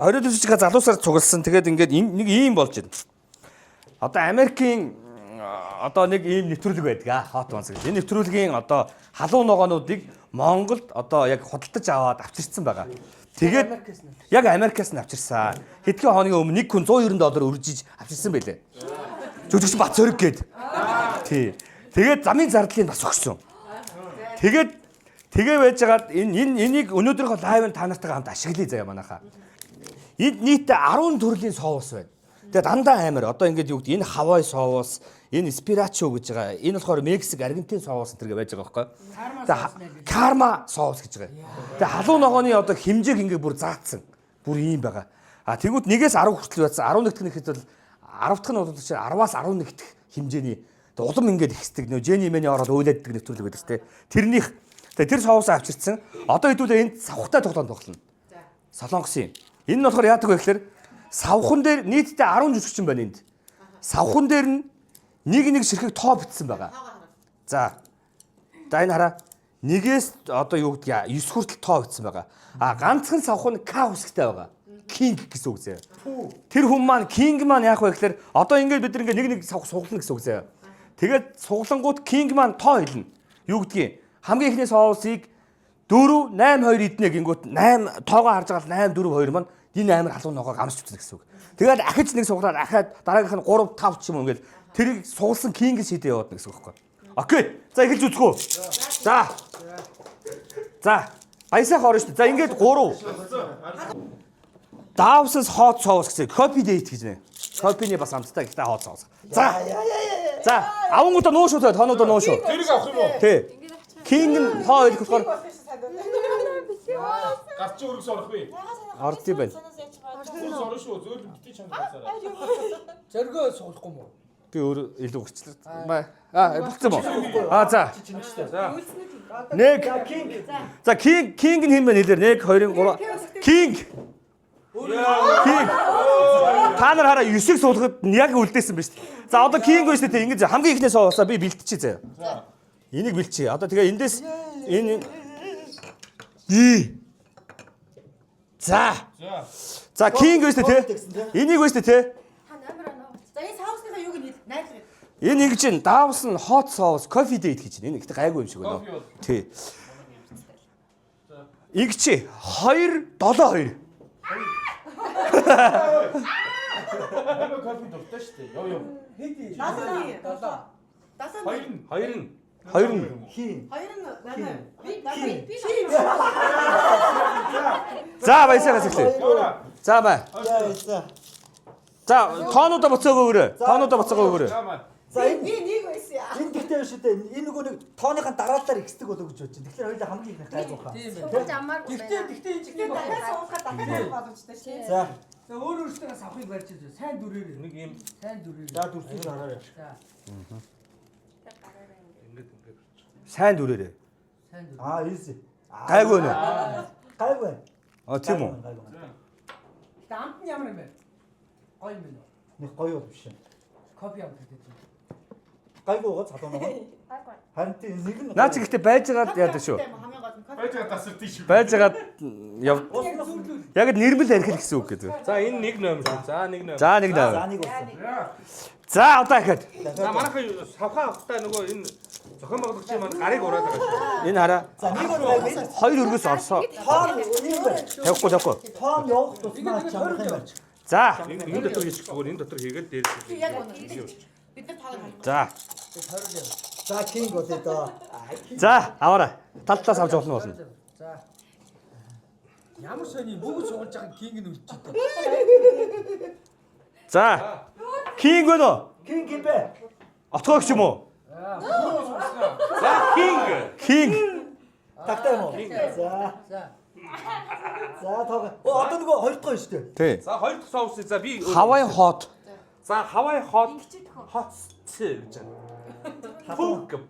20 жижиг залуусаар цугласан. Тэгээд ингээд нэг ийм болж байна. Одоо Америкийн одоо нэг ийм нэвтрүүлэг байдаг Hot Ones гэж. Энэ нэвтрүүлгийн одоо халуун ногоонуудыг Монголд одоо яг худалдаж аваад авчирсан байгаа. Тэгээд яг Америкаас нь авчирсан. Хэдхэн хоногийн өмнө нэг хүн $190 өржиж авчирсан байлээ. Жүжигч Бат Цориг гээд. Тий. Тэгээд замын зардлыг бас өгсөн. Тэгээ байж байгаад энийг өнөөдрийнхөө лайвын та нартайгаа хамт ашиглая заяа манайхаа. Энд нийтдээ 10 төрлийн соус байна. Тэгээ дандаа амар. Одоо ингээд юу гэдэг энэ Хавай соус, энэ Спирачо гэж байгаа. Энэ болохоор Мексик, Аргентин соус энэ байж байгаа байхгүй. Карма соус гэж байгаа. Тэгээ халуун ногооны одоо хэмжээг ингээд бүр заацсан. Бүр ийм байгаа. А тэгвэл 1-ээс 10 хүртэл байсан. 11 дахь нэхэд бол 10 дахь нь бол 10-аас 11 дахь хэмжээний улам ингээд ихсдэг. Нөө Жени Мэни ороод уйлаадаг нэвтрүүлэг байдаг шүү дээ. Тэрнийх тэр соусаа авчирсан. Одоо хэдүүлээ энд савхтай тоглоом тоглоно. Солонгосын. Энэ нь болохоор яадаг вэ гэхээр савхан дээр нийтдээ 10 жүжигчин байна энд. Савхан дээр нь нэг ширхэг тоо битсэн байгаа. За. За энэ хараа. Нэгээс одоо юу гэдгийг 9 хүртэл тоо битсэн байгаа. А ганцхан савхан К үсгтэй байгаа. Кинг гэсэн үг заяа. Тэр хүн маань Кинг маань яах вэ гэхээр одоо ингээд бид нэг савх суглана гэсэн үг заяа. Тэгээд суглангууд Кинг маань тоо хэлнэ. Юу гэдгийг хамгийн ихний соусыг 4 8 2 иднэ гингүүт 8 тоогоо харж байгаа 8 4 2 маань энэ амар халуун ногоог амсч үзнэ гэсэн үг. Тэгээд ахиж нэг суглаад ахаад дараагийнх нь 3 5 ч юм уу ингээл тэрийг сугалсан кинг шидэ яваад гэсэн үг байхгүй. Окей. За эхэлж үзэх үү. За. Баясаа хорно шүү дээ. За ингээд 3. Davs hot sauce гэсэн copy date гэж нэ. Copy-ний бас амттай гэхдээ hot sauce. За. За, авангуудаа нуу шүү дээ. Тоонуудаа нуу шүү. Тэрийг авах юм уу? Тий. Кинг нь хоо идэх болохоор гарч өргөс орох вэ? ордий байна. Өргөс орно шүү. Зөөл битгий чанга байсараа. Зоргоо суулахгүй мó. Би өөр илүү гэрчлээ. Болцсон мó. За. Нэг. За, кинг нь хэн бэ нэлэр? 1 2 3. Кинг. Та нар хараа 9-ийг суулгахад яг үлдээсэн ба шүү дээ. За одоо кинг байж тээ ингэж хамгийн ихнээс оосаа би бэлтчихье заяа. Энийг бэлтчихье. Одоо тэгээ эндээс энэ За кинг байж тээ. Энийг байж тээ. Та номер оноо. За энэ саусныхаа юуг нь найдвар. Энэ ингэж ин Davs нь hot sauce coffee date гэж байна. Энэ ихтэй гайгүй юм шиг байна. Тий. Игчи 2 7 2. Амар кофе дуртай шүү дээ. Йоо. Хэдий? 2 нь. Хин. Би За баясаа гэсэлээ. За бай. За тоонуудаа буцаагаа өгөөрэй. За энэ нэг байсан яа. энэ гэхдээ шүү дээ. Энэ нөгөө нэг тооныхаа дараалалаар ихсдэг болоо гэж бодож байна. Тэгэхээр хоёулаа хамгийн их гайгүй хаа. Суулж амааргүй байна. Гэхдээ энэ чинь дахиад суулгаад дахиад боломжтой шээ. За. За өөрөөсөө савхыг барьж үзье. Сайн дүрээр. Нэг юм Сайн дүрээр. За дүрсийг хараарай. За. Сайн дүрээрээ. Сайн дүр. Гайгүй Easy. нэ. Гайгүй. Тийм үү. Амт нь ямар юм бэ? Гоё юм байна уу? Нэг гоё биш. Кофе амт гэдэг чинь. Гайгүй гоо залуу нөгөө. Гайгүй. Харин тийм нэг нь Наа чи гэхдээ байж байгаад яадаг шүү. Хамгийн гол нь байж байгаа тасар тийш. Байж байгаад яг нэрмэл архил гэсэн үг гэдэг. За энэ нэг номер шүү. За нэг номер. За нэг даа. За нэг болсон. За одоо ихад. За манайхаа савхаа авахтаа нөгөө энэ зохион байгуулагчийн маань гарыг ураад байгаа шүү. Энэ хараа. За нэг нь гайгүй. 2 өргөс орсоо. Тоон нэг байна. Тавихгүй. Тоон явах тусмаа чамрах юм байна. За. Энэ дотор хийчих зүгээр энэ дотор хийгээд дээрээс. яг үнэ. Бид нар таагаад. За. За кинг бол доо. За аваарай. Талтлаас авч болно болно. За. Ямар сони бүгд суулж байгаа кинг нь үлчихдээ. За. Кинг өнөө. Кинг юм бэ? Отгоогч юм уу? За кинг. Кинг. Тагтай юм уу? За. За. За тоог. Одоо нөгөө хоёр дахь шүү дээ. Тий. За хоёр дахь соус за би Хавай hot. За Хавай hot гэж байна.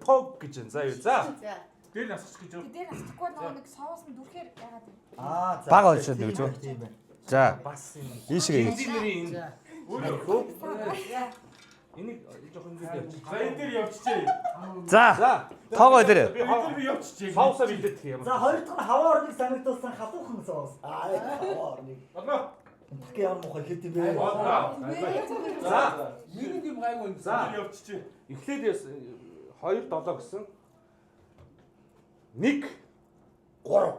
Пог гэж байна. За юу. За. За. Дээр насах гэж байна. Дээр асахгүй нөгөө нэг соус нь дүрхээр яагаад вэ? Аа за. Бага олшоод нэг зү. Тийм байна. За. Бас энэ. Энэ шиг ээ. Эндийн энэ. Өөрөө. Энийг жоохон ингэ явчих. За энэ дээр явчихъя. За. Тоогоо дээр. Би хоёр би явчихъя. Соусаа бэлдэх юм. За хоёр дахь нь хаваа орныг санагдуулсан халуухан соус. Аа хаваа орныг. Болно. ямар мохоо хэд юм бэ? За. Нэг юм гайгүй. За. Эхлээд 2-7 гэсэн. 1 3.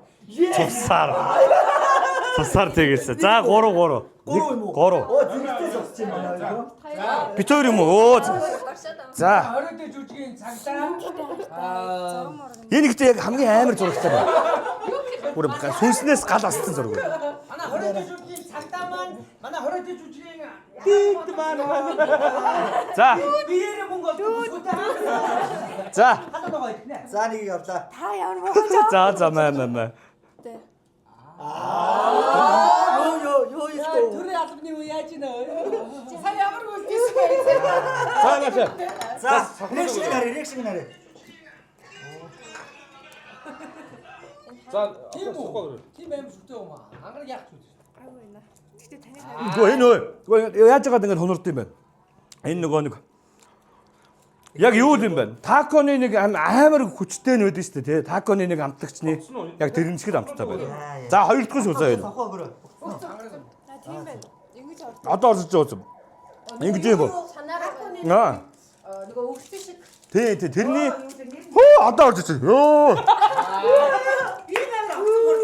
Тусаар тэгээсэ. За 3 3. 3 юм уу? 3. Оо зэрэгтэй зогсож юм байна. Бид хоёр юм уу? За. Оройд жүжигийн цагдаа. Энэ ихтэй яг хамгийн амар зурагтай байна. Бүр сүнснээс гал асцсан зураг. Манай оройд жүжигийн цагдаа маань манай оройд жүжигийн За. биеэр мөнгө олдог. За. Хатаа байгаа ихнэ. За нэг явлаа. Та ямар мохоо. За маа. Юу ихтэй. Төрийн албаны үе яаж ийнэ? Та ямар үлдээсэн бэ? За нааша. За реакшн нарыг. За. Тийм үү? Тийм аим шүтээ юм аа. Ангараг яах вэ? Аагүй наа. Гэтэ таны Үгүй энэ үгүй яаж яагаад ингэ хонорд юм бэ? Энэ нөгөө нэг яг юу юм бэ? Таконы нэг амар хүчтэй нь үүдэн шүү дээ, тий. Таконы нэг амтлагчны яг тэрэн шиг амттай байна. За хоёр дахь шүүсаа байна. Сохоо гөрөө. тийм байна. Ингэж ордог. Одоо орж байгаа юм. Ингэж юм уу? Санаараа нөгөө өвлсөн шиг. Тий, тэрний хөө одоо орж байгаа. Йоо.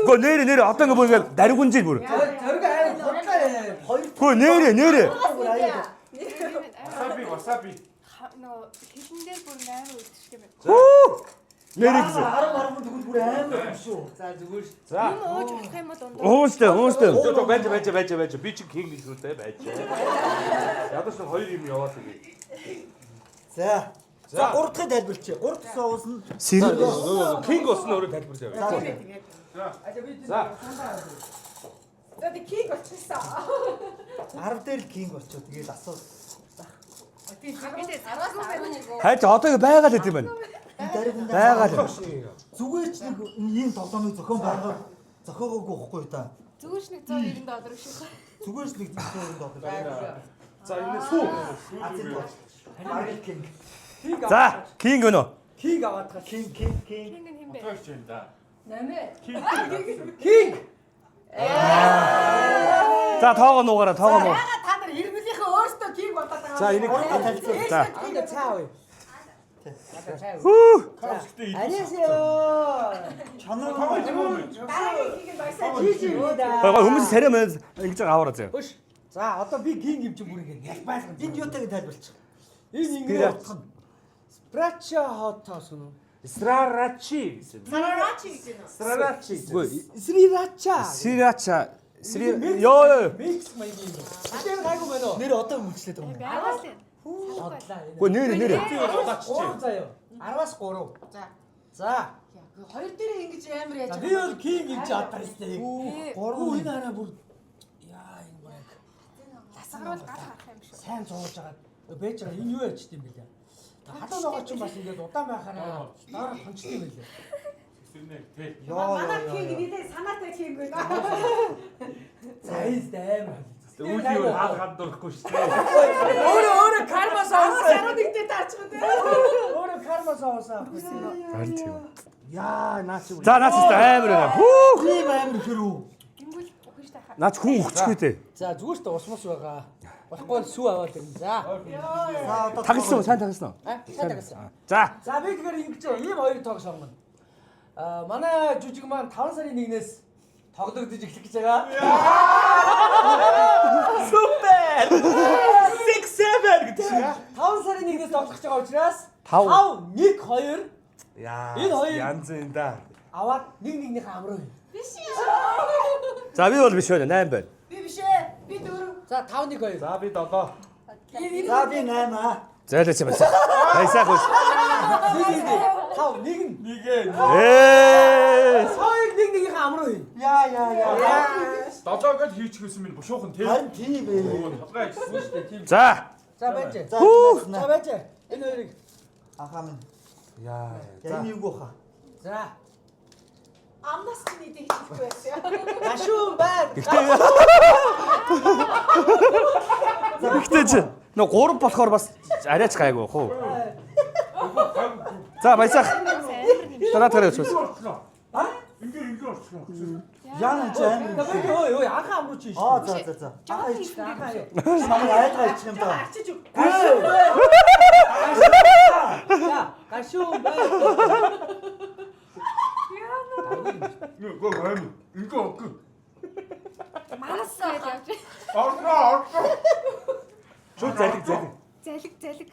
Гоо нэрэ одоо ингэ бүр ингэ даргунжил бүр. Төрөг аим худлаа. Гоо нэрэ. Wasabi. Нөгөө хилэн дээр бүр амар үлдчихтэй байна. Нэрэ гэсэн. 10 төгөл бүр амар юм шүү. За зүгээр ш. За. Юм ууж болох юм уу дундаа? Уустай. Байж. Би чи king гэхүүтэй байж. Ядаж нэг 2 юм яваад тэгээ. За. За 3 дахь тайлбарч. 3 дахь соус нь King болсон өөрөө тайлбарч яваа. За. За тэг кийг болчихсон. 10 дээр л кинг болчихоо тэгээд асуус. Энд араас авах нэг. Хайч одоо ингэ байгаад байт юм байна. Байгаад. Зүгээр ч нэг энэ тоглоомыг зохиогоогүй байхгүй да. Зүгээр ч нэг $190 шиг. Зүгээр ч нэг $190. За энэ сүү. Маргел кинг. За, кинг өнөө. Кийг аваад га. Кинг. Кинг нь хэм бэ? Кийг. За тоогоо нуугаараа. Та нар хэрэглийнхээ өөрсдөө кийг бодоод байгаа. За энийг за. Анда цаа ой. Хүү. 안녕하세요. Чанаа Дараагийн кийг нь баясаа. Гоо хүмүүс сарай мэн ингэж аваараа зөө. Хөш. За одоо би кийг юм чи бүрийг яг байлгана. энэ юутайг тайлбарч. Энэ ингэ Прача хотоос нь. Срарачи гэсэн. Санаараач гэж байна. Срарачи. Срирача. Сирача. Ёо. Микс маяг юм. Тэгээр гайгүй байна уу? Нэр одоо мөлчлээд байгаа юм. Байгаас л. Одлаа. Гоо нэрэ. 3 заяа. 10-аас 3. За. За. Хоёр дээр ингэж амар яаж Би бол кийг юм чи атар сте. 3 энэ араа бүр яа энэ баг. тасгаруул гал харах юм шиг. Сайн зоож агаад бэж байгаа энэ юу яж тийм бэлээ. Хатаа нөгөө ч юм бас ингээд удаан байхаараа дараа хончтой юм бэлээ. Манай кийг нэлээ санаатай кийг байна. Зайс дэм. Үүдийг хаалгаад дурахгүй шүү дээ. Өөрөө карма саусаа. Саруу нэгдээ таарчихсан тийм. Өөрөө карма саусаа. Харин тийм. Яа, наач. За наач амар байна. Хүү. Тийм амар хэрүү. Тэнгүүл өгч та. Наач хүн өгчихгүй дээ. За зүгээр ч ус мус байгаа. Болохгүй сүү аваад ирнэ. За. За одоо Тагласан уу? Сайн тагласан уу? Сайн тагсан. За. За би тэгэхээр ингэж ийм хоёр тоог сонгоно. Манай жүжиг маань 5 сарын 1-ээс тоглогдож эхлэх гэж байгаа. Супер! 6 7 гэдэг шиг. 5 сарын 1-ээс тоглох гэж байгаа учраас 5 1 2 Яа. Энэ хоёр янз энэ да. аваад нэг-нэгнийхээ амруу. Биш. За би бол биш байна. 8 байна. Би биш ээ. Би 4. За 5 1 2. За би 7. За би 8 аа. Зайлаач юм байна. Баясаах үү. 5 1 Ээ. хоёр нэг-нэгнийхээ амруу. Яа. 7 гэж хийчихсэн минь бушуухан тийм. Харин тийм ээ. Толгой ажилласан шүү дээ. Тийм. За. За байж. За За байж. Энэ хоёрыг. ахаа минь. Яа. За энэ юу хаа? За. Амнаас нь идэх хийхгүй байсан. Гашуун байна. Ихтэй чи. Нөө 3 болохоор бас арайч гайгүй хөө. За баясаах. Дараа тараа өчөөс. Ингээ орчихно. Яна ч амар. Өө яхаа амрууч шүү. Аа за. Жаа Ич. хийх. Намайг айлгаа ичих юм даа. Арчиж өг. За, гашуун бай. Го гайм. Инко ок. Манас явж. Орно. Шууд залиг. Залиг.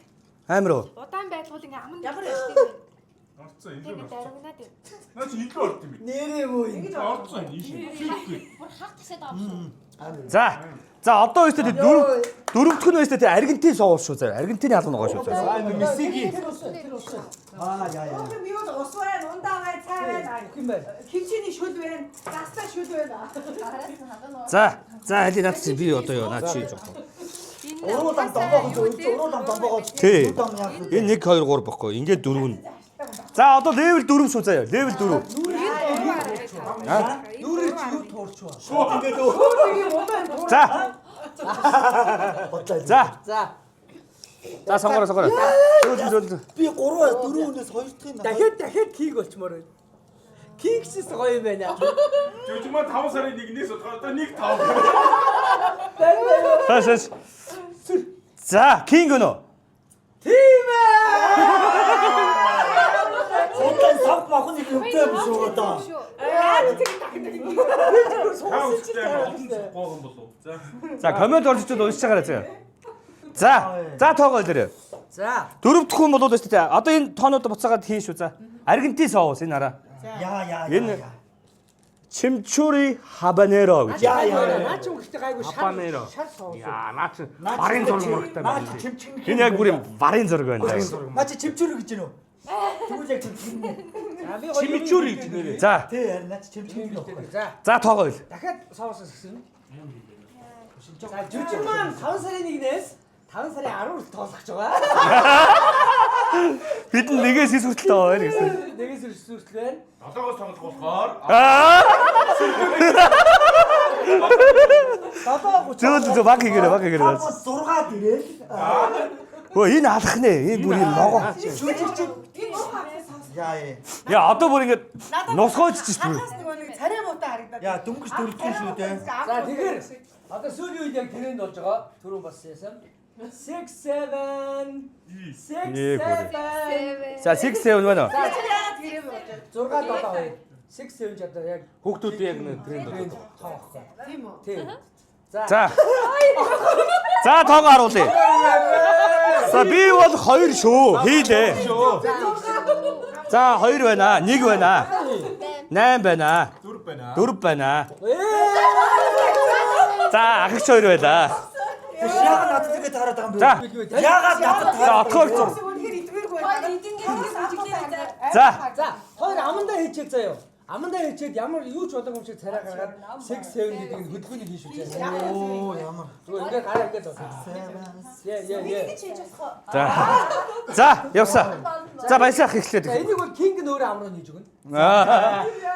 Амар уу? Удаан байлгуул ингээ аман Ямар Орцсон энэ. тэгээ дарагнаад юм. Наач илүү орд юм. Нэрээ муу. Орцсон энэ. бүр хах тасаад авсан. За одоо өстө дөрөвдөх нь өстө Аргентин соус шүү заа. Аргентины алган байгаа шүү заа. Месиги. Аа яа. Юм юу ус байна, ундаа байна, цай байна. Хин байна. Хинчээний шүл байна, гастаа шүл байна. За хали наад чи би одоо юу наад чи жоох. Уруудан домбогоо. Тий. Дом яах вэ? Энэ 1 2 3 бохгүй. Ингээд 4 нь. За одоо level 4 шүү заа. Level 4. Нүрэж юу туурч ба. Шууд ингээд За. За сонгороо. Шууд. би 3 4-өөс 2 дахин Дахиад кийг болчмоор байна. Кигчс гоё юм байна. Жижигмаа 5 сарын 1-ээс одоо 1 5. За, кинг өнөө. Тийм ээ. Уутан сав махын нэг өвтэй биш үү одоо. Гоогон болов. За. За, комент орж ичээд уншиж байгаарай заа. За тоогоо илэрээ. За. Дөрөвдөх хүн болоод шүү дээ. Одоо энэ тоонууд буцаагаад хийн шүү за. Аргентин соус энэ хараа. Яа. Энэ чимчури хабанеро гэж. Наа ч үгтэй гайгүй Хабанеро. шар соус. Яа, наа чи барын зураг мурагтай байна. Наа чимчин. Энэ яг бүр юм барын зураг байна. Наа чи чимчүр гэж байна уу? Тэгвэл яг чимчин. Чимичүр гэж нэрээ. За, Тий, харин наа чи чимчин гэх юм. За. тоогоо ил. Дахиад соусос гисэн. За жүжиг маань 5 сарын 1-ээс 5 сарын 10-нд тоолгож байгаа. Бид нэгээс ис хүртэл тоо байна гэсэн. Нэгээс үрсүртэл байна. Одоогоос тоглох болохоор Зөө баг хийгээрэй. 6 дээрээ. Хөө энэ алах нэ. Энэ бүр юм ногоо. Яа, одоо бүр ингэ нусгойч чи бүр. Царай муутай харагдаад. Яа, дөнгөж дөрөвдөн шүү дээ. За тэгэхээр одоо сүүлийн үед яг тренд болж байгаа. Түрүүн бас яасан. 6 7 За, 6 7 байна уу? 6 7 6 7 одоо яг хүүхдүүд яг нэг тренд тренд болов. тоохгүй. Тийм үү? Тийм. За. За тоогоо харуулъя. За би бол 2 шүү. Хийлээ. За 2 байна. 1 байна. 8 байна. 4 байна. За ахигч 2 байна. Яагаад надад тэгээд хараад байгаа юм бэ? За. Яагаад надад За отгоо. Үнэхээр идвэргүй байна. За. За, хоёр амандаа хийчихээ заяа. Амандаа хийчихэд ямар юу ч болоогүй юм шиг царай гаргаад 6 7 гэдэг нь хөдөлгөөнийг хийж үзье. Оо, ямар. Зүгээр ингээд гараа ингээд байна. Яа. За явсаа. За баясаах эхлэхэд. За энийг бол кинг нь өөрөө амраа хийж өгнө.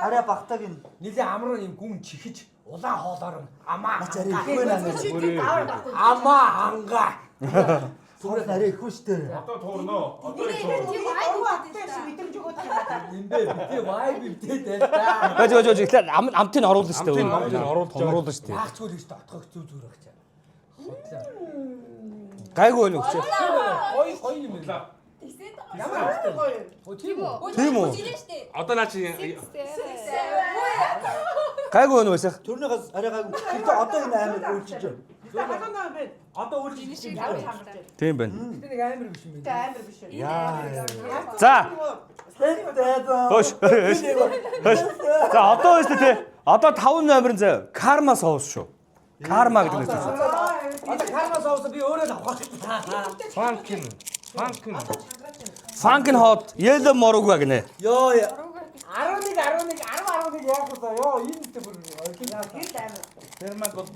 Арай багтааг нь. Нилийн амраа юм гүн чихэж улаан хоолоор нь амаа. Начаарай ихгүй наа. Амаа хангаа. Суур арай ихгүй штэ. Одоо туурноо. Одоо Мэдрэмж өгөөд байгаа. Эндээ битээ вай битээ даа. Гож ихлээр амтыг оруулна шүү дээ. Амтыг оруулна шүү дээ. Яах зүгээр гэж отгох зүг зүг байх чаа. Гайгүй байна өгч. Гой юм байна. Ямар гоё. Оо тийм үү. Тийм үү? одоо наа чи Гайгүй байна байсаах. Төрнийхээс арай гайгүй. Гэтэ одоо энэ амар үйлчилж байна. Хагана байна. Одоо үйлчилж байна. Тийм байна. Гэтэ нэг амар биш юм байна. Амар биш. За. Хэвээ. Хөөш. За одоо өстө тий. Одоо 5 номерын заяа. Карма соус шүү. Карма гэдэг нь. Одоо карма соус би өөрөө л авах. фанкин. Funkin hot yellow moruga гинэ. Йоо 11 яах вэ? Йоо энэ ихтэй бүр Термаг бол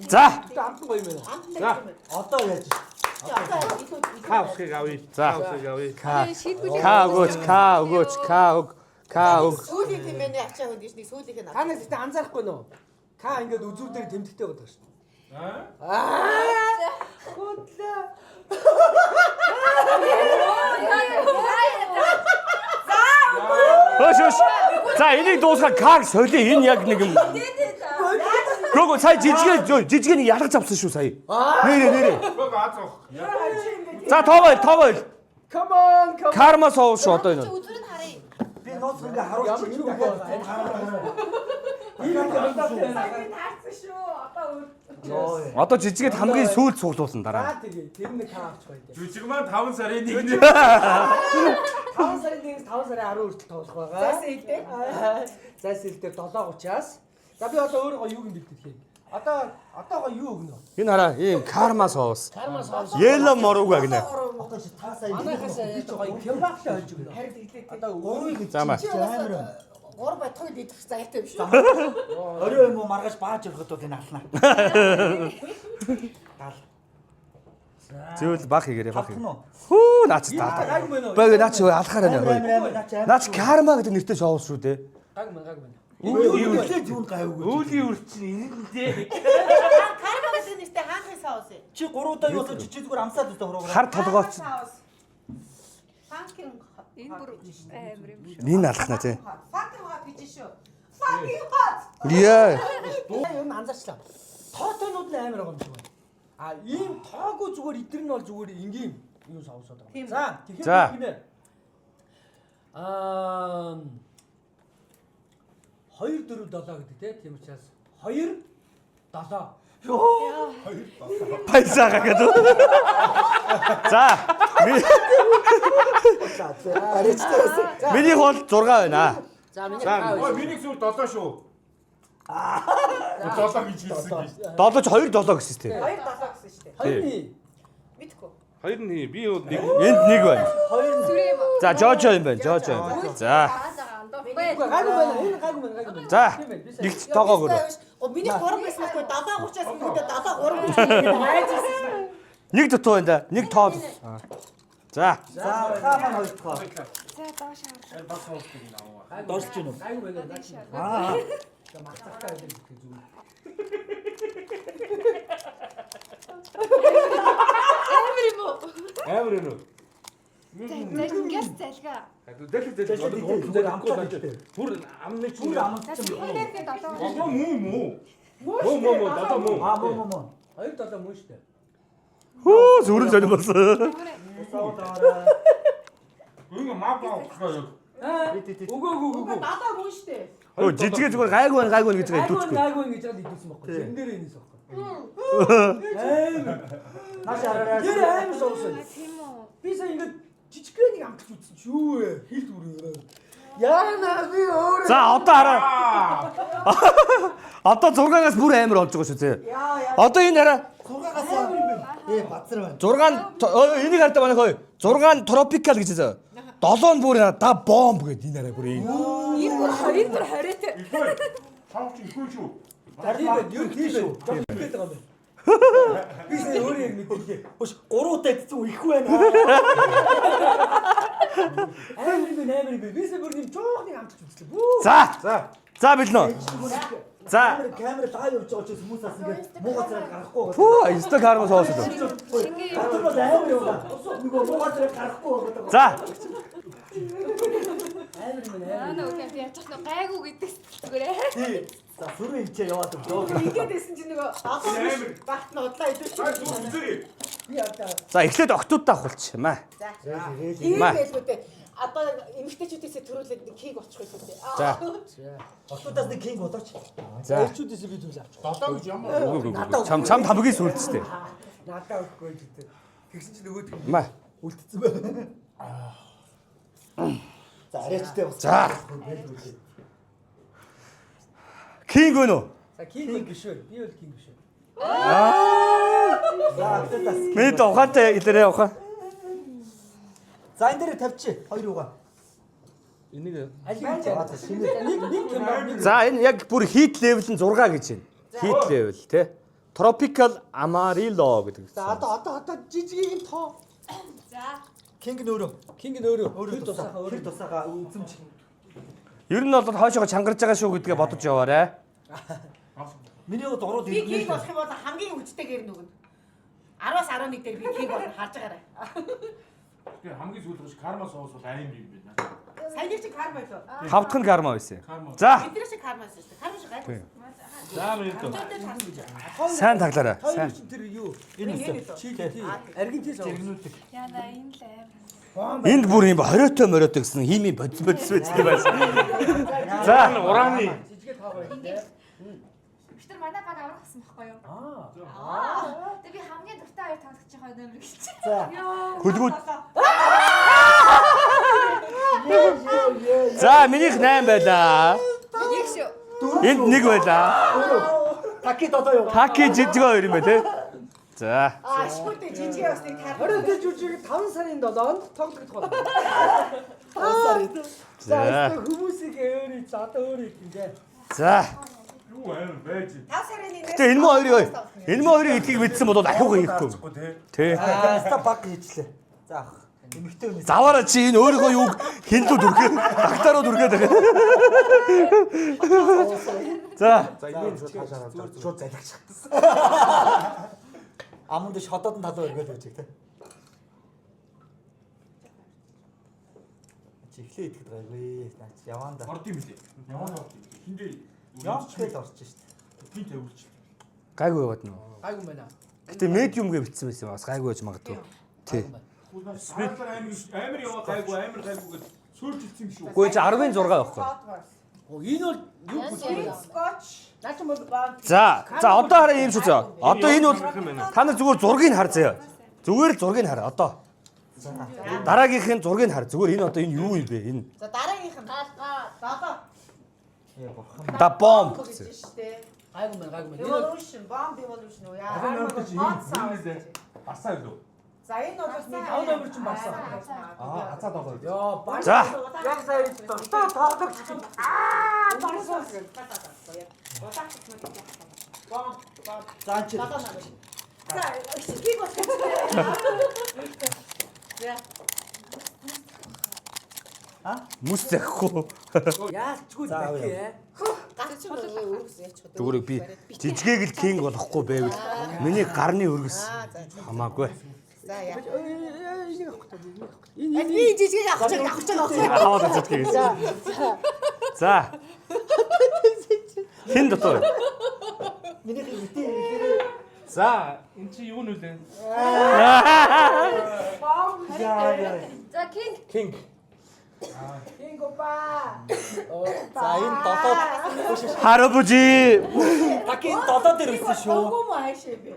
За. амтан гоё юм байна. За. Одоо яаж. Хаусыг авъя. За. Хаусыг авъя. Каог. Сүүлийн тэмээний ачаа хөндөж нэг сүүлийнх нь. Та нар ихтэй анзаарахгүй нөө. Ка ингээд үзүүрээр тэмдэгтэй байдаг шүү дээ. Худлаа. Хөөш. За энийг дуусгаад каг соли энэ яг нэг юм. Гөө сая жижиг нэг ялгаж авсан шүү сая. Нэрээ. За тоогоо. Come on. Карма соус шүү одоо энэ. Үзүр нь харъя. Би ноос ингээ харуулж Ямар чинь юу дахиад байна? Таарсан шүү. Одоо Одоо жижигэд хамгийн сүүлд цуглуулсан дараа. Тэр нэг хаач байна. Жүжиг маань 5 сарын 1-нд 5 сарын 1-ээс 5 сарын 10 хүртэл тоглох байгаа. Зайсан хэлтэй. Зайсан хэлтэй 7:30-аас. За би одоо өөрөө юу юм бэлтгэх. Одоогоо юу өгнө? Энэ хараа ийм карма соус. Карма соус. Yellow moruga гинэ. одоо чи та сая Манайхаас яаж байгаа кембахтай олж өгнө. Харин хэлээ. Одоо гурыг Замаа. амар. Гур байтхыг идэх зайтай юм шүү. Орой юм уу маргааш бааж өрөхөд бол энэ алнаа. Зөвл баг хийгээрэй баг. Хатна уу? Хүү наач таа. Бага наач алхаараа нэ хөөе. Наач карма гэдэг нэртэй соус шүү дээ. гаг мэн. Үлээд юунд гайвгүй. Үүлийн үрчин энэндээ. Кармагаас нэртэй хаанхын соус ээ. Чи 3 удаа юу болоо жижигдгээр амсаад өстө хуруугаар. Хар толгооч. Фанкин Энэ бүр амар юм шүү. Энэ алхна тий. Факин хат гэж шүү. Факин хат. Яа. Юу анзаарчлаа. Тоотонууд нь амар байгаа юм шиг байна. А ийм тоогүй зүгээр идэр нь бол зүгээр энгийн юу соусоод байгаа. За тэгэхээр гинэ. 2 4 7 гэдэг тийм учраас 2 7. Пайсаага гэдэг. За. Миний хол 6 байна. За миний Миний зүйл 7 шүү. 7 гэж хэлсэн гэж. 7 2 7 гэсэн тий. 2 7 гэсэн шүү дээ. хоёрны мэдхгүй. Хоёр нь би бол нэг Энд нэг байна. Сүрээ юм. За Жожо юм байна. Жожо юм байна. За. гайгүй байна. Энэ гайгүй байна. За. Нэгт тоогоо гөрөө. Миний 3 байсан байхгүй 7:30-аас минутаа 7:30 хайжсэн. Нэг дутуу байна да. Нэг тоо. За. За хаамаа хоёр дахь. За доош харлаа. бас хоолтой юм аа. Дорж гин үү? гайгүй байна. Аа. За мартахтай байдаг гэх зүйл. Амар юм уу? Амар өнөө. Тэнгээс залгаа. Зүгээр амтаад идэх. Бүр амны чинь. Бүр амт Нас чинь. хүлээхэд олон. Муу муу. Муу дата муу. Аа муу. 2 7 мөн штэ. Хөө зүрэн сонир болсон. Үнэ мапаа авахгүй. Үгүй. Дадаа мөн шүү дээ. Хөө жижигэ зүгээр гайгүй байна гэж байгаа идүүчгүй. гайгүй гэж яагаад идүүлсэн байхгүй. Тэн дээр энэс байхгүй. Наш араа. Тэр аим соус. Тийм үү. Би сая ингээд жижигхэн нэг амтч үзсэн чи юу вэ? Хил дүрээ. Яана би өөрөө. За одоо хараа. Одоо 6-аас бүр амар болж байгаа шүү зэ. Одоо энэ хараа 6-аас бацар байна. 6 энийг хараа манай хөөе. 6 тропикал гэж зэ. 7 нь бүр да бомб гэдэг энэ хараа бүр юм. Энэ бүр 20-тэй. Тав чи ихгүй шүү. Тийм байх. Юу тийм шүү. Тэгээд байгаа юм. Би сая өөрөө яг мэдээ. Хөш 3 удаа идсэн их байна. Амар би. Би сая бүр нэг жоохныг амтч үзлээ. Бүү. За билнэ. За. Камер таа явж байгаа ч хүмүүсээс ингээд муугацаар гарахгүй байгаа. Хөө инста карма соус үү. Гадар бол амар юм байна. Нөгөө муугацаар гарахгүй байгаа. За. Яна үгүй би ячих нь гайгүй гэдэг зүгээрээ. За сүрэн хичээ яваад өглөө. Ингээд байсан чинь нөгөө багт нь удлаа идэх. Би одоо За эхлээд октоудтай авахулчихмаа. Тийм байлгүй дээ. Одоо эмэгтэйчүүдээс төрүүлээд нэг кейк очих байсан дээ. За. Отуудаас нэг кинг болооч. За. эрчүүдээс би зүйл авчих. 7 гэж ямар. Чам хамгийн сүлдтэй. Надаа өгөхгүй гэдэг. Тэгсэн чинь нөгөөд Маа. Үлдсэн байна. За арайчтай бас. За. Кинг өнөө. За кинг гişвэр. Би бол кинг гişвэр. За отуудаас. Мэд ухаантай илэрээ ухаан. За энэ дээр тавьчих. Хоёр угаа. Энийг Алиг нэг кинг. За энэ яг бүр хит левел нь 6 гэж байна. Хит левел тий. Tropical Amarillo гэдэг. За одоо жижигийг нь тоо. За. Кинг нөөрөө. Кинг нөөрөө. Өөрөө тусаага. Өөрөө тусаага үзэмж. Ер нь бол хойшоо чангарч байгаа шүү гэдгээ бодож яваарэ. Миний гол ороод Би кейк болох юм бол хамгийн хүчтэйгээр нүгэн. 10-аас 11 дээр би кейк болох харж байгаарай. хамгийн сүүлд карма соус бол айн юм байна. Саяны чи карма байлоо. 5 дахь нь карма байсан. За, Эдгээр чи карма байсан шүү дээ. Карма шиг гайгүй. За минь дөө. сайн таглаарай. Сайн. Хоёр чинь тэр юу? Энэ чи тий. Аргентин сав. Яна энэ л аим. Энд бүр юм хориотой мориотой гэсэн хими бодис байдаг байсан. За, Ураны. Жижигэ таа байх тий. Бид нар манай баг аврах гэсэн байхгүй юу? Тэгээ би хамгийн дуртай хоёр тоглож байгаа нөмөр гэж. За. хөлгүүд. За, минийх 8 байлаа. Нэг шүү. Энд 1 байлаа. Таки додоо юу? Таки жижиг 2 юм байна те. За. Ашгүйтэй жижиг ясныг таар. Хориотой жүжиг 5 сарын 7-нд тоглох болно. За. Хүмүүсийг өөрий одоо өөрий гинэ. За. Юу аим байж. 5 сарын 1-ээс. Гэтэ энэ мөн хоёрыг эдгийг мэдсэн бол ахиугаа хийхгүй. Тэ. Ста баг хийчлээ. За ах. Эмэгтэй хүн. Заваараа чи энэ өөрийнхөө юуг хинлүүд үргээ, дактарууд үргээд байгаа. За. За энэ шууд залгич чадсан. Амунд шодоод нь талуу өргөөл гэж тий. Чи ихлээ итгэдэг байггүй. Наач яваанда. Орд юм лээ. Яваа орд. Хиндээ Явчихэл орж шít. би тавьуулч. Гайгүй яваад нөө. Гайгүй байна. Гэтэ медиум гэ битсэн байсан бас гайгүй байж магадгүй. Тий. Амар яваа гайгүй амар гайгүй гэж сөүлжилсэн шүү. Гוי чи 10-ын 6 байхгүй. Энэ бол юу бүлээ? Скотч. Наач юм бол баа. За одоо хараа юм шүү зөө. Одоо энэ бол та нар зүгээр зургийг хар заяа. Зүгээр л зургийг хар одоо. Дараагийнхын зургийг хар. Зүгээр энэ одоо энэ юу юм бэ? Энэ За дараагийнх нь даа. Яа бурхан. да бомб. Гэж штэ. Гайгүй байна, гайгүй байна. Evolution, bomb evolution уу яа. Асаа юу? За энэ бол бас нэг 5 номер чинь барсан. Ацаа доо. Яа, баг. За. Яг сая тоглох чинь. барсан. За чи. За скип бол. За. Мүс захгүй. Яалчгүй бэхээ. Гац өргөс яачих вэ? Зүгээр би жижигээг л кинг болохгүй байвал миний гарны өргөс хамаагүй. За яа. Энийг авах гэдэг. Би жижиг авах гэж. Хаваад үздэг гэсэн. За. Хин дотор. Миний хитээ. За эн чи юу нүлээ? Яа. За кинг. King. Кингопа. За энэ додоод Харабужи. таки додоод дээр байсан шүү. Гом аашаа би.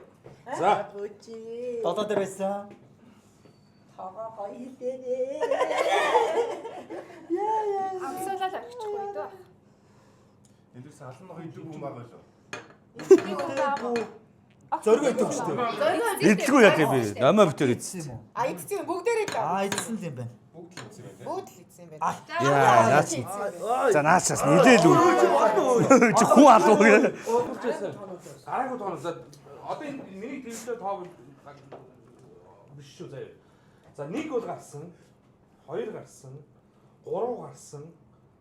За. Бочи. Додоод дээр байсан. Тага хоёрдээ. Амсуулаад авчихгүй дөө. Эндээс алан нохоо идэг юм байгаа лөө. Зөргөө идэв шүү дээ. Идэлгүй яа би. Намаа битэр идсэн. А эцсийн бүгдээрээ даа. Эдсэн л юм байна. Бүгд л үзсэн байх. Бүгд л эцсийн байна. Яа, наач. За наачаас нилээл үү. Чи хүн алуу гэ. Гараагүй тооноо. За одоо энэ миний тэмцээ тоог биш шүү заяа. За 1 бол гарсан, 2 гарсан, 3 гарсан,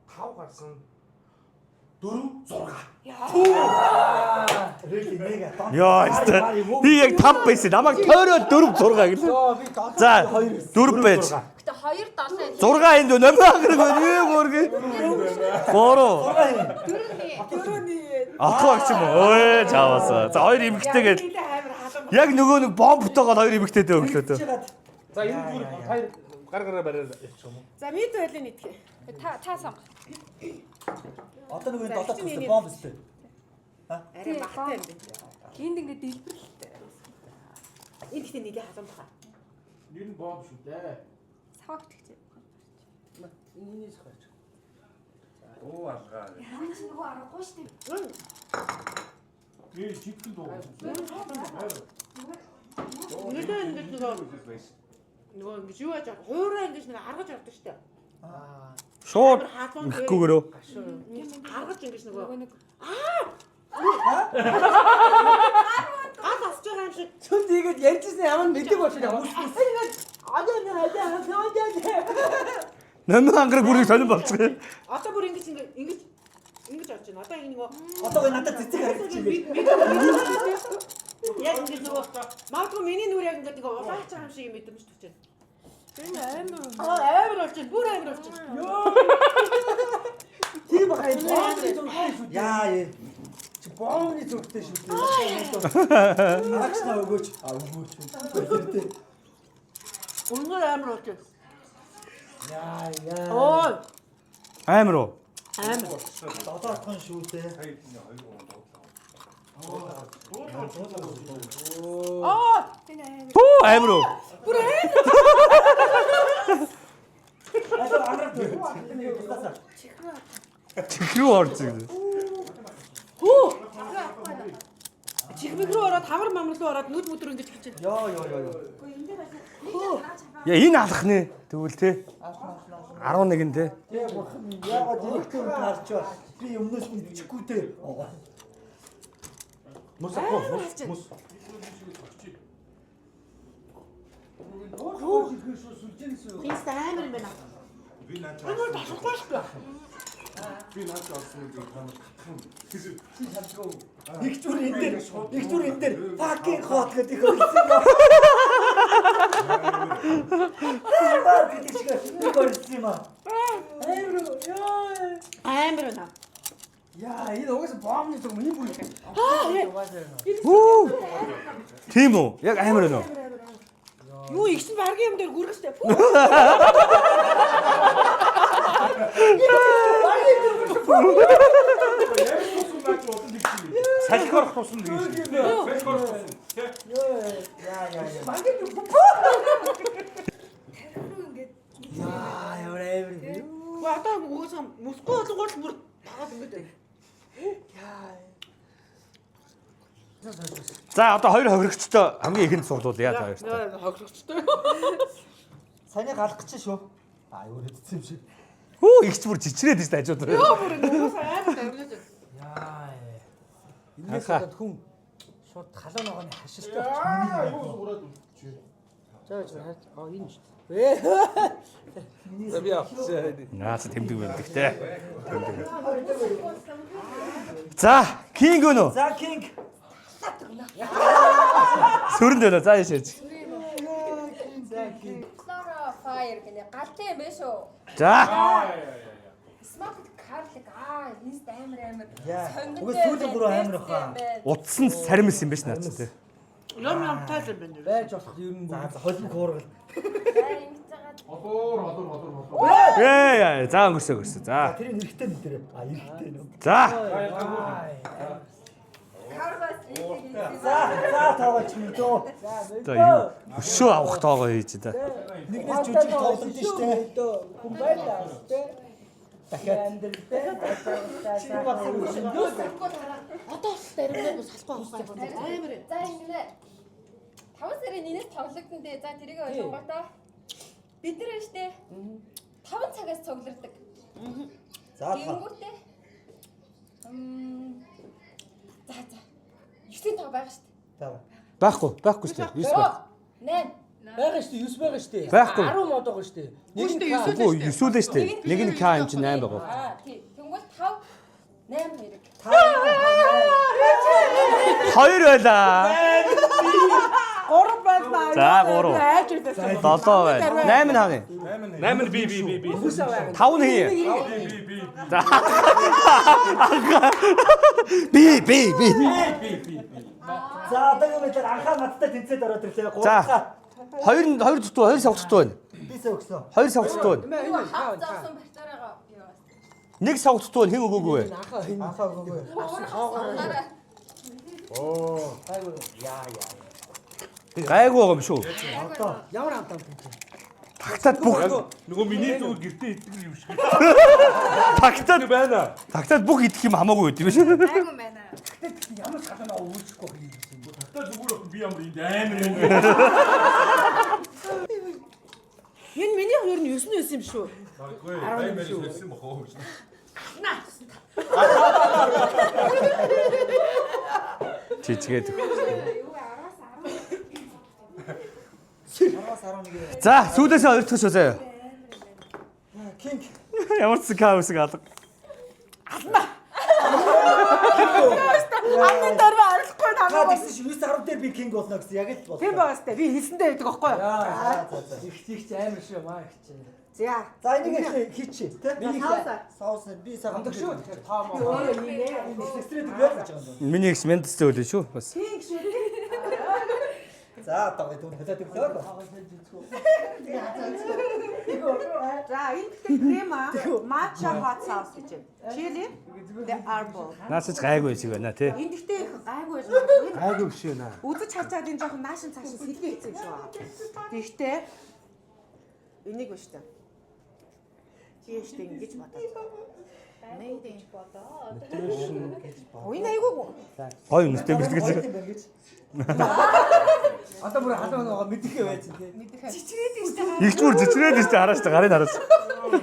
5 гарсан, 4 6. Really нэг тоо. Яа, би яг 5 байсан. Намайг тойроод 4 6 гэлээ. Йоо би доо. За 4 байж. Гэтэ 2 7 6 энд нэмээ гэрэг юу гөргий. 3. Дөрөвний Ахаа ч юм уу. Ой, чааваса. За 2 эмэгтэйгээд амар халам. яг нөгөө нэг бомб бутаагаад 2 эмэгтэйдээ өглөө төө. За энэ зүгээр хоёр гараараа бариад явчих юм уу? За мэд байлаа нийтгий. Та сонго. Одоо нэг додоод төстэй бомб өстэй. Арай багтай юм байна. Энд ингээд дэлбэрлэлтэй. Энэ гэхдээ нэлээ халам баха. Ер нь бомб шүү дээ. Савагт гэж. Инээс гарч. Оо алгаа. Яна чи нөгөө аргагүй штеп. Читгэн дуу. Нэлээ ингэж нөгөө ингэж юу яаж хуураа ингэж нэг аргаж авдаг штэ. Шууд гэггүйгөрөө. Аргаж ингэж нөгөө Нэг гал асч байгаа юм шиг. Чүн тийгээд ярьжсэн ямар мэдэг болчих юм. Нэмээ ангараг бүрийг сонирн болчихгоо. Одоо бүр ингэж орж байна. Одоо ингэ нөгөө Одоо энэ надад цэцэг харагдаж байна. яг ингэ нөгөө магадгүй миний нүр яг ингэ нөгөө улаач байгаа юм шиг мэдрэмж төрж байна. амар болж байна. Бүр амар болж байна. Тийм бахай боомны зүрхтэй шүү. Яа ээ. Чи боомны зүрхтэй шүү. Агснаа өгөөч. Өгөөч. Үнээр амар болж байна. Яа. Ой. Амар уу? Амар. Додоодхон шүү дээ. Түү амар уу? Асаа амраа дөө. Чихрүү орж ирсэн. Хүү. Чихмэг рүү ороод хамар мамар руу ороод нүд мүдөр ингэж хийж байна. Йоо. Яа энэ алах нэ тэгвэл те. 11 те. Яагаад директор таарч ба. Би өмнөөс нь бичихгүй дээ. Мус ахгүй. Мус. Хинс амар юм байна. Би наач авсан юм танаа татхан. Их зүр энэ дээр fucking hot гэдэг их хэлсэн юм. Аа гэдэг шиг нэг хэлсэн юм аа. Амар байна. Яа, энэ угсаа боомны зүрх миний бүр. Тийм үү? Яг амар байна уу? Юу ихсэн баргийн юм дээр гүргэжтэй. Салхи орох тусан нэг юм. Салхи орох тусан. Одоо угаасаа мөсгүй болгоол бүр тагаад ингэж байна. За одоо хоёр хохирогчтой хамгийн ихэнд сурлуул яа та хоёртой. Хохирогчтой. Саний галах гэж шүү. Аа юу хэдсэн юм шиг. Хүү ихч бүр чичрээд шүү хажууд. Йоо бүр угаасаа амар тавилаад байна. Яа. Инээс удаад хүн шууд халуун ногооны хашилтай болчих. За энэ шүү. За би авчихсан. Наац тэмдэг байдаг те. За, кинг өнөө. За King. Сүрэнд өнөө заа яшаач. Flora Fire гэнэ галтай юм биш үү? За. Smoked garlic энэ амар. Уг сүүлийн гурав амар хаа. Утсан саримс юм биш наач те. Ном тайлбар байна. Байж болох ер нь За холбог хуургал. За өнгөрсөө. За. Тэр нэрхтээ нэ тэр. Аа нэрхтээ нөө. За. За таваач юм дөө. За юу өшөө авах тоогоо хийж та. Нэгнээс жүжиг тоглолт шүү дээ. хүн байлаа тий. Дахиад Одоо л даримлаа салахгүй авахгүй байна. Амар. За ингэ 5 сарын 1-ээс тоглогдсон дээ. За тэрийг ойлгонготой. Бид нар штэ 5 цагаас цуглардаг. За Тэнгүүтээ. За. 9 тоо байгаа штэ. Байхгүй шүү дээ. 9 байх. 8. байгаа шүү дээ 9 байгаа шүү дээ. Байхгүй. 10 мод байгаа шүү дээ. Нэг нь Үгүй 9 лээ шүү дээ. Нэг нь К юм чинь 8 байгаа. Тий. Тэнгүүт 5 8 хэрэг. Хоёр байлаа. 3 байна. За 3. Айж үлдээсэн. 7 байна. 8 нь хааны. 8 нь би. 5 нь хий. За. Би. За одоо юм дээр анхаа надтай тэнцээд ороод ирлээ. За. 2 дутуу, 2 савдтуу байна. Бисээ өгсөн. 2 савдтуу байна. Заасан барьцаараа юу. Нэг савдтуу байна. Хэн өгөөгүй вэ? Анхаа өгөөгүй. Оо, айгуу. Яа. Гайгүй байгаа юм шүү. Одоо Ямар амтан тийм. Тагтаад бүх Нөгөө миний зүгээр гэртээ итгэл юм шиг. тагтаад байна. тагтаад бүх идэх юм хамаагүй байд юм биш. Айгу байна. Ямар салаа өвөлжихгүй юм. Та зүгээр би ямар энд амар юм. Энэ миний хоёр нь 9 юм шүү. Баггүй. Амар хэлсэн бохоо гэж. Чичгээд. Юу 10-аас 11. За, сүүлээс хоёр дахь шүү заяа. King. Ямар ч каус гаалга. Амны дараа арахгүй намайг. гэсэн чи 9-10 дээр би кинг болно гэсэн яг л бодлоо. Тийм байгаас таа. Би хэлсэндээ байдаг байхгүй юу? За. Их амар шүү маа их чинь. За. За энийг хийчих тий. Миний Соус би сайхан Хамдаг шүү. Тэгэхээр тоо би маа. өөрөө нийнэ. Экстрээд яах гэж байгаа юм. Миний их ментстэй үлээ шүү бас. Тийм шүү. За одоо гэдэг хэлээд өглөө. За энэ крема matcha hot sauce гэж байна. Chili the arbol. Наасаж гайгүй шиг байна тий. Энд ихтэй гайгүй байж байгаа. Гайгүй биш ээ наа. Үзэж хачаад энэ жоохон наашин цаашаа сэлгээ хийсэн юм шиг байна. Тэгтээ энийг биш үү? Чи яштэй ингэж бодоод. Мэйдэн бодоод. Ой найгуу. Гой үнэтэй биш гэж. Одоо бүр халуун нөгөө мэдхээ байсан тий. Чичрээд ийштэй. Игч бүр зичрээд шүү хараас та гарыг хараас. Амар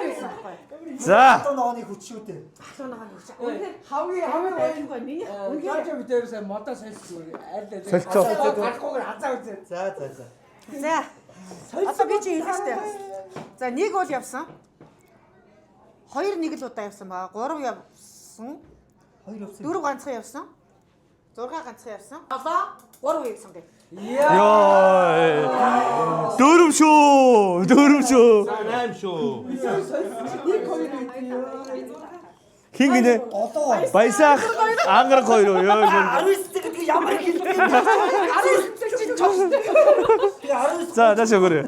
байсан байхгүй. За. Одоо нооны хүч шүү дээ. Халуунаа нүч. Үнэхээр хавгийн байхгүй. Миний Үнгээр ч битээрээс модоо сольсон аль аль. Солилцоо. Гарахгүйгээр хазаа үзээ. За. За. Одоо би чи хэлэхтэй. За нэг бол явсан. 2 нэг л удаа явсан баа. 3 явсан. 2 явсан. 4 ганцхан явсан. 6 ганцхан явсан. 7 3 явсан гэ. Йоо. Дөрөв шүү. За 8 шүү. Хин гинэ? Баясаах ангараг хоёр уу ёо. 19 гэдэг ямар хэлбэр юм. 19 чинь чогстой. За дааш өгөөрэй.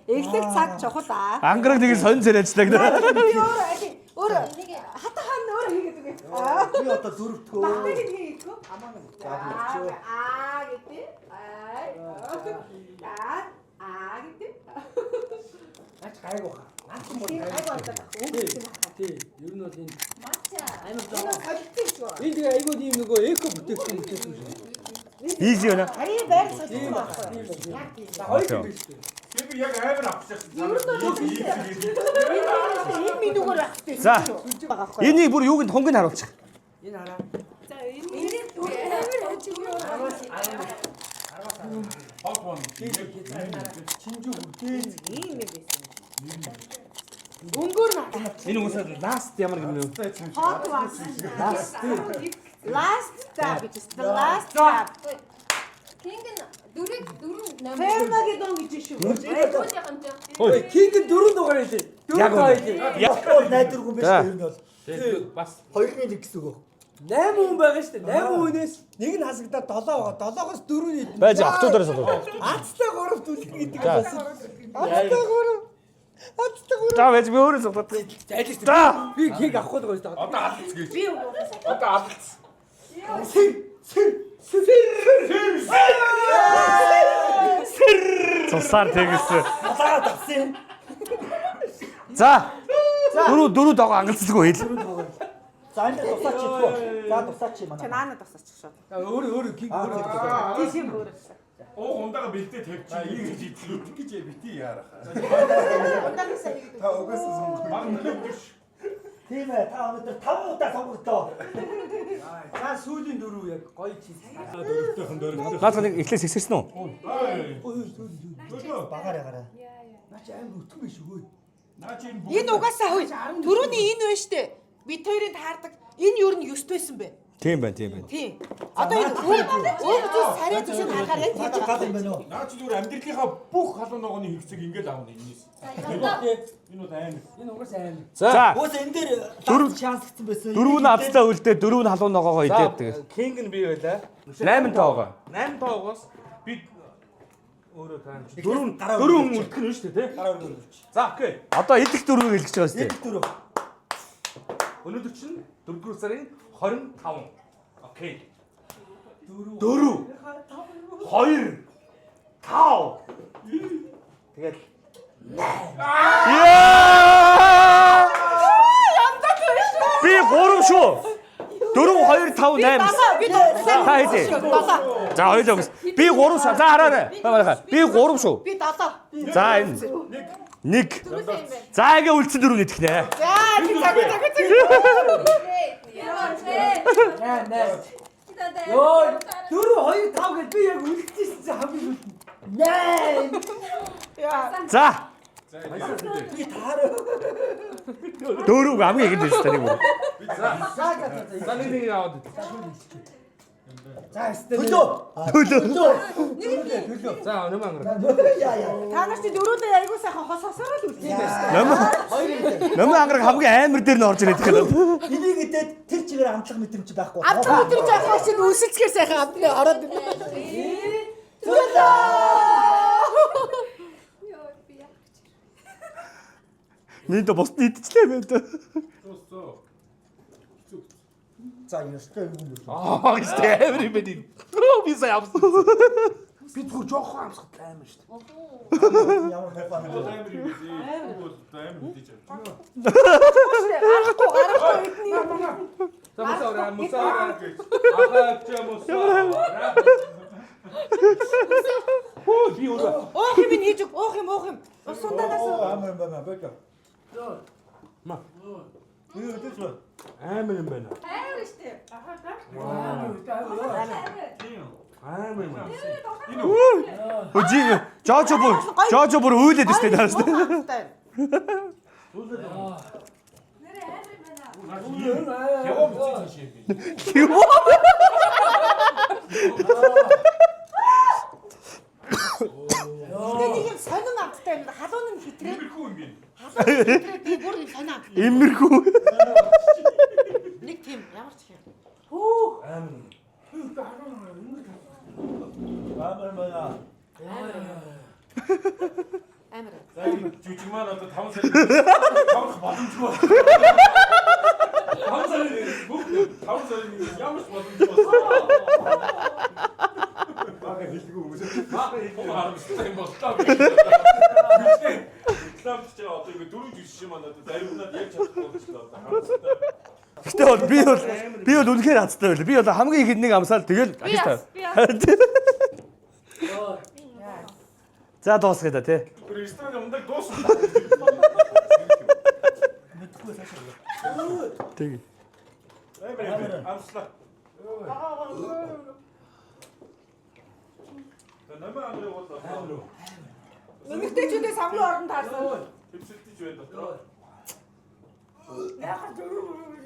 Эхлэх цаг чухал аа. Ангараг нэг сонь зэрэгчдэг. Өөр хата хаан өөр хийгээд үгүй. Би одоо дөрөвдгөө. Багтаг хийгээгүй. Аа гэдэг. Аа гэдэг. Ач гайгүй хаа. Наач мод Тийм гайгүй. айгуу одоо. Тий. Ер нь бол энэ Матча. амар зоо. Солилцсон шүү. Энэ тэгээ айгүй тийм нөгөө эко бүтээгдэхүүн шүү. Изи байна. Харин байр солилцсон Тийм байхгүй. тийм байна. Яг тийм. За хоёр юм биш үү? Би яг амар авчихсан. Энэ минүүгээр авчихсан. За. Энийг бүр юуг нь хонгийг харуулчих. Энэ хараа. За энэ амар чигээр. Хот Чинжүү бүтээн. Ийм нэг байсан. Өнгөөр наа. Энэ үсээ last ямар гэнэ. Hot was. Last step гэж the last step. Кингэн 4 8. Фермагийн дон гэж шүү. Айгуу яхан ч. Ой, кинг 4 дугаар хэлээ. 4 хоёлээ. Яг найдваргүй биш За. ер нь бол. Бас 2-1 гэсэн үг. 8 хүн байгаа шүү дээ. 8 хүнээс нэг нь хасагдаад 7 байгаа. 7-оос 4 нийт. Байж охтуудаас болов. Азтай 3 түлхэх гэдэг За. бас. Азтай 3. Азтай 3. За байж би өөрөө судлаад. Зайлж За. би кинг авахгүй л гоё. одоо алдц гэж. Би Одоо алдц. Цусаар тэгсэн. Алаа тавсан. За. Дөрөв догоо ангалцлгүй хэл. За энэ тусаач идэх. За тусаач юм чи аа. наана тусаач шууд. Өөр кинг өөр. Тийм өөр. Оо ундаага бэлдээ тавьчих. Ийм гэж идлээ. гэж бити яарах. Ундагаас хийгээд. Та угаасаа сонгох. Баг нөлөөдөш. Тийм ээ та өнөөдөр 5 удаа сонгогдоо. За сүүлийн 4 яг гоё чиз. Наадах нэг эхлээс ихсэрсэн үү? Багаар ягараа. Наач амар өтгөн биш үгүй. Наа чи Энэ угаасаа хөөе. Төрөний энэ байна штэ. Бид хоёрын таардаг. Энэ юу нь 9 байсан бэ? Тийм байна, тийм байна. Тийм. Одоо энэ өөр зүйл сарай зүсэнд харахаар яг Наач гал юм байна уу? наа чи зүгээр амьдралынхаа бүх халуун ногооны хэрэгцээг ингээд аавна энэс. Энэ бол амар. Энэ угаас амар. За. Уус энэ дээр 4 шанс гэсэн байсан. 4 нь авцтай үлдээ 4 нь халуун ногоогоо идээд тэгээд. Кинг нь би байлаа. 8 тоогоо. 8 тоогоос би өөрөө таамж. 4 гараа 4 хүн үлдэх нь шүү дээ, тий? гараа өргөж. За, окей. Одоо идэх дөрвийг хэлж байгаа шүү дээ. 4. Өнөөдөр чинь 4 сарын 25. Окей. 4 2 5. Тэгээд Яа! Би 3 шүү. 4 2 5 8. би дуртай. Та хэзээ? 7. За хоёулаа өгс. Би 3 шүү. За хараарай. Би 3 шүү. Би 7. За энэ 1. За ингээ үлдсэн 4 идэх нэ. За би цаг. Наа наа. Йоо 4 2 5 гэж би яг үлдчихсэн чи хамгийн үлдэн. 8. Яа. За. Би таараа. Дөөрөг хамгийн ихэд байсан тань бүр. За нэг яваад. За өстэй. Төлөө. За өнөө ангар. Та нар чи дөрүүдээ айгуу сайхан хос хосороо л үлдээ байсан. Номын ангараг хамгийн амар дээр нь орж ирээд тэгэхээр. Энийг гэдэг тэр чигээр амтлах мэдрэмж байхгүй. Амтлах мэдрэмж авах чинь үсэлцгээр сайхан амтлаа ороод. Минь то босд идчихлээ байна та. За ёстой юм бол. Аа ихтэй амар юм байна. Би сая авсан. Би зүгээр жоохон амсгал амар шүү дээ. Ямар хайфаа юм бэ? Би өөрөө Оох юм хийж өг. Оох юм. Ус сунданаас. Амар юм байна. Бэкэ. Ма. Юу гэж вэ? амар юм байна. Амар штэ. Амар юм. Үжи Жожо бүр үйлээд өстэй тааш. Нэрээ амар юм байна. Яваа бичиж шээ би. Тэ нэг юм сонин амттай юм. Халуун нь хитрээ. Имэрхүү юм би. Би бүр сонин амт. Имэрхүү. Нэг тийм ямар ч юм. Амар байна. Амар. За энэ жүжиг маань одоо 5 сар тавах боломжгүй. 5 сар бүх 5 сар ямар ч боломжгүй болсон. Бага хэлгүй хүмүүс. Бага хэлгүй харамстай юм боллоо. Реклам ч одоо ингэ дөрөв жүжиг маань одоо заримнаад яаж чадахгүй болчихлоо одоо харамстай. Гэтэ бол би бол үнэхээр хацтай байлаа. Би бол хамгийн ихэд нэг амсаал тэгэл ахиж тав. За дуусгая да тий. Ресторан ундаг дуусна. Тэг. Амслаа. Намаа амраа болоо. Нэмэгтэйчүүдээ самлын орон таарсан. Хэвсэлтэж байна дотроо. Яхаа зүрх